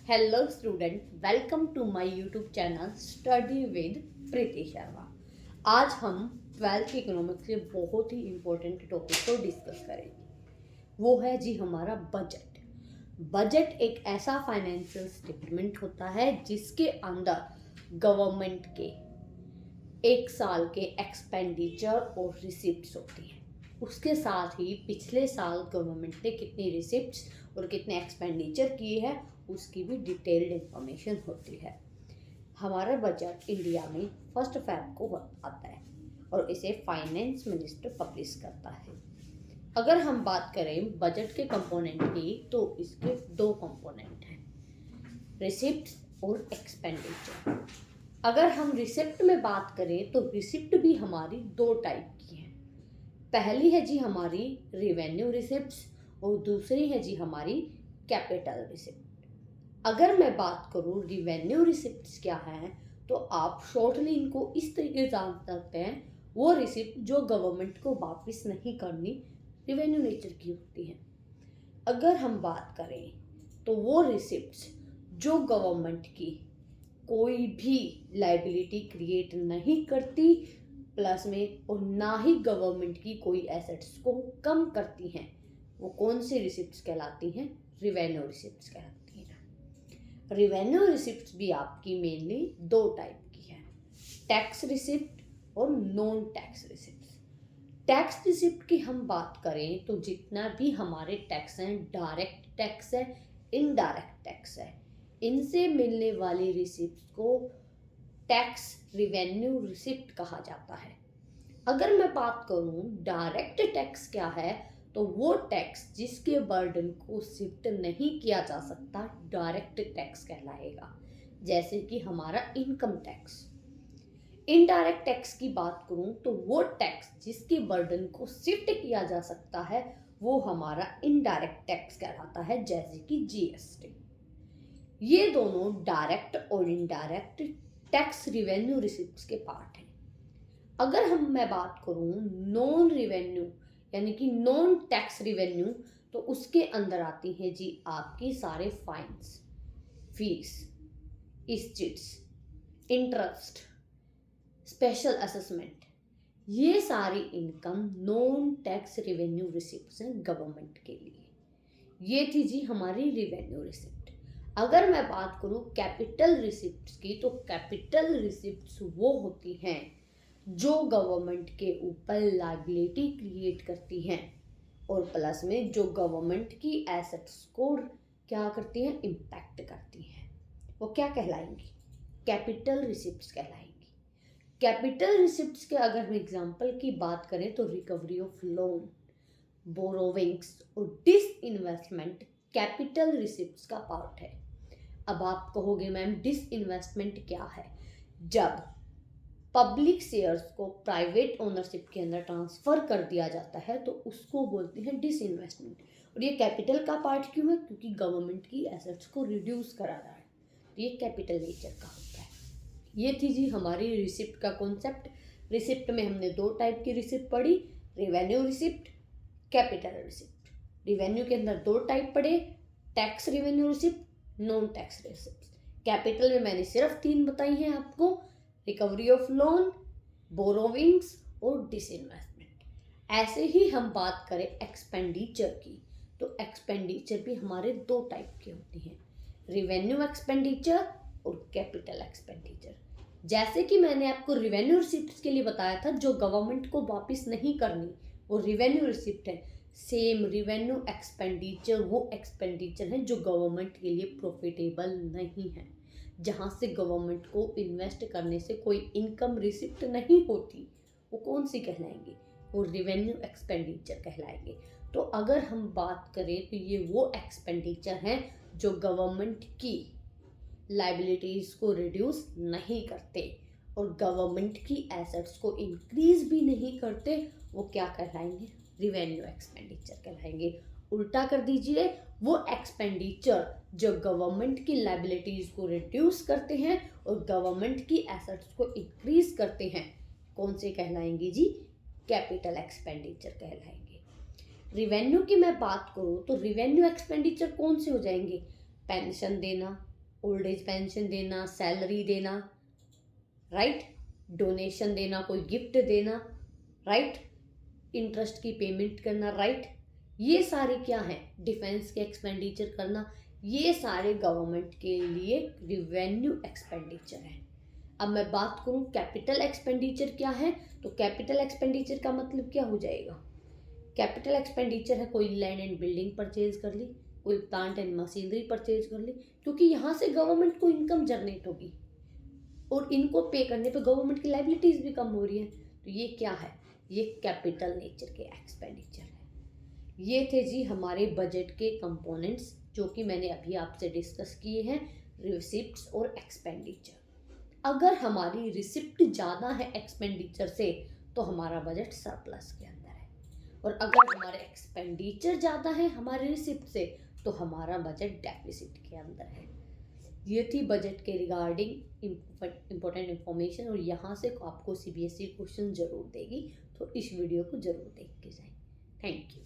Hello student, welcome to my YouTube channel study with Preeti Sharma. आज हम 12th economics के बहुत ही इम्पोर्टेंट टॉपिक को डिस्कस करेंगे। वो है जी हमारा बजट। बजट एक ऐसा फाइनेंशियल स्टेटमेंट होता है जिसके अंदर गवर्नमेंट के एक साल के एक्सपेंडिचर और रिसिप्ट्स होती हैं। उसके साथ ही पिछले साल गवर्नमेंट ने कितनी रिसिप्ट्स और कितने एक्सपेंडिचर किए हैं उसकी भी डिटेल्ड इंफॉर्मेशन होती है। हमारा बजट इंडिया में 1 फरवरी को आता है और इसे फाइनेंस मिनिस्टर पब्लिश करता है। अगर हम बात करें बजट के कंपोनेंट की तो इसके 2 कंपोनेंट हैं, रिसिप्ट्स और एक्सपेंडिचर। अगर हम रिसिप्ट में बात करें तो रिसिप्ट भी हमारी 2 टाइप की है। पहली है जी हमारी रिवेन्यू रिसिप्ट्स और दूसरी है जी हमारी कैपिटल रिसिप्ट। अगर मैं बात करूँ रिवेन्यू रिसिप्ट्स क्या है तो आप शॉर्टली इनको इस तरीके से जान सकते हैं, वो रिसिप्ट जो गवर्नमेंट को वापस नहीं करनी रिवेन्यू नेचर की होती है। अगर हम बात करें तो वो रिसिप्ट्स जो गवर्नमेंट की कोई भी लाइबिलिटी क्रिएट नहीं करती प्लस में और ना ही गवर्नमेंट की कोई एसेट्स को कम करती हैं, वो कौन सी रिसिप्ट्स कहलाती हैं? रिवेन्यू रिसिप्ट्स कहलाती हैं। रिवेन्यू रिसिप्ट्स भी आपकी मेनली 2 टाइप की है, टैक्स रिसिप्ट और non tax receipts. Tax receipt की हम बात करें तो जितना भी हमारे टैक्स हैं, डायरेक्ट टैक्स है, इनडायरेक्ट टैक्स है, इनसे मिलने वाली रिसिप्ट को टैक्स रिवेन्यू रिसिप्ट कहा जाता है। अगर मैं बात करूं डायरेक्ट टैक्स क्या है तो वो टैक्स जिसके बर्डन को शिफ्ट नहीं किया जा सकता डायरेक्ट टैक्स कहलाएगा, जैसे कि हमारा इनकम टैक्स। इनडायरेक्ट टैक्स की बात करूं तो वो टैक्स जिसके बर्डन को शिफ्ट किया जा सकता है वो हमारा इनडायरेक्ट टैक्स कहलाता है, जैसे कि जीएसटी। ये दोनों डायरेक्ट और इनडायरेक्ट टैक्स रिवेन्यू रिसिप्ट्स के पार्ट हैं। अगर मैं बात करूं नॉन रिवेन्यू यानी कि नॉन टैक्स रिवेन्यू तो उसके अंदर आती है जी आपकी सारे fines, fees, escheats, interest, special assessment, ये सारी income non tax revenue receipts हैं गवर्नमेंट के लिए। ये थी जी हमारी रिवेन्यू रिसिप्ट। अगर मैं बात करूं कैपिटल रिसिप्ट्स की तो कैपिटल रिसिप्ट्स वो होती हैं जो गवर्नमेंट के ऊपर लायबिलिटी क्रिएट करती हैं और प्लस में जो गवर्नमेंट की एसेट्स को क्या करती हैं, इम्पैक्ट करती हैं, वो क्या कहलाएंगी? कैपिटल रिसिप्ट्स कहलाएंगी। कैपिटल रिसिप्ट्स के अगर हम एग्जांपल की बात करें तो रिकवरी ऑफ लोन, बोरोविंग्स और डिसइन्वेस्टमेंट कैपिटल रिसिप्ट्स का पार्ट है। अब आप कहोगे मैम डिसइन्वेस्टमेंट क्या है? जब पब्लिक शेयर्स को प्राइवेट ओनरशिप के अंदर ट्रांसफर कर दिया जाता है तो उसको बोलते हैं डिसइन्वेस्टमेंट। और ये कैपिटल का पार्ट क्यों है? क्योंकि गवर्नमेंट की एसेट्स को रिड्यूस करा रहा है, तो ये कैपिटल नेचर का होता है। ये थी जी हमारी रिसिप्ट का कॉन्सेप्ट। रिसिप्ट में हमने 2 टाइप की रिसिप्ट पढ़ी, revenue receipt, capital receipt. Revenue के अंदर 2 टाइप पढ़े, tax revenue receipt, non tax receipt. Capital में मैंने सिर्फ 3 बताई हैं आपको, रिकवरी ऑफ लोन, बोरोविंग्स और डिसइन्वेस्टमेंट। ऐसे ही हम बात करें एक्सपेंडिचर की तो एक्सपेंडिचर भी हमारे 2 टाइप के होती हैं, रिवेन्यू एक्सपेंडिचर और कैपिटल एक्सपेंडिचर। जैसे कि मैंने आपको रिवेन्यू रिसिप्ट के लिए बताया था जो गवर्नमेंट को वापस नहीं करनी वो रिवेन्यू रिसिप्ट है, सेम रिवेन्यू एक्सपेंडिचर वो एक्सपेंडिचर है जो गवर्नमेंट के लिए प्रॉफिटेबल नहीं है, जहाँ से गवर्नमेंट को इन्वेस्ट करने से कोई इनकम रिसिप्ट नहीं होती, वो कौन सी कहलाएंगे? वो रिवेन्यू एक्सपेंडिचर कहलाएंगे। तो अगर हम बात करें तो ये वो एक्सपेंडिचर हैं जो गवर्नमेंट की लाइबिलिटीज को रिड्यूस नहीं करते और गवर्नमेंट की एसेट्स को इंक्रीज भी नहीं करते, वो क्या कहलाएंगे? रिवेन्यू एक्सपेंडिचर कहलाएंगे। उल्टा कर दीजिए, वो एक्सपेंडिचर जो गवर्नमेंट की लाइबिलिटीज को रिड्यूस करते हैं और गवर्नमेंट की एसेट्स को इंक्रीज करते हैं, कौन से कहलाएंगे जी? कैपिटल एक्सपेंडिचर कहलाएंगे। रिवेन्यू की मैं बात करूँ तो रिवेन्यू एक्सपेंडिचर कौन से हो जाएंगे? पेंशन देना, ओल्ड एज पेंशन देना, सैलरी देना, राइट, डोनेशन देना, कोई गिफ्ट देना, राइट, इंटरेस्ट की पेमेंट करना, राइट, ये सारे क्या है, डिफेंस के एक्सपेंडिचर करना, ये सारे गवर्नमेंट के लिए रिवेन्यू एक्सपेंडिचर है। अब मैं बात करूं कैपिटल एक्सपेंडिचर क्या है, तो कैपिटल एक्सपेंडिचर का मतलब क्या हो जाएगा, कैपिटल एक्सपेंडिचर है कोई लैंड एंड बिल्डिंग परचेज कर ली, कोई प्लांट एंड मशीनरी परचेज कर ली, क्योंकि यहाँ से गवर्नमेंट को इनकम जनरेट होगी और इनको पे करने पे गवर्नमेंट की लाइबिलिटीज भी कम हो रही है। तो ये क्या है, ये कैपिटल नेचर के एक्सपेंडिचर है। ये थे जी हमारे बजट के कंपोनेंट्स जो कि मैंने अभी आपसे डिस्कस किए हैं, रिसिप्ट्स और एक्सपेंडिचर। अगर हमारी रिसिप्ट ज़्यादा है एक्सपेंडिचर से तो हमारा बजट सरप्लस के अंदर है, और अगर हमारे एक्सपेंडिचर ज़्यादा है हमारे रिसिप्ट से तो हमारा बजट डेफिसिट के अंदर है। ये थी बजट के रिगार्डिंग इम्पोर्टेंट इन्फॉर्मेशन, और यहाँ से आपको CBSE क्वेश्चन जरूर देगी, तो इस वीडियो को जरूर देख के जाएं। Thank you.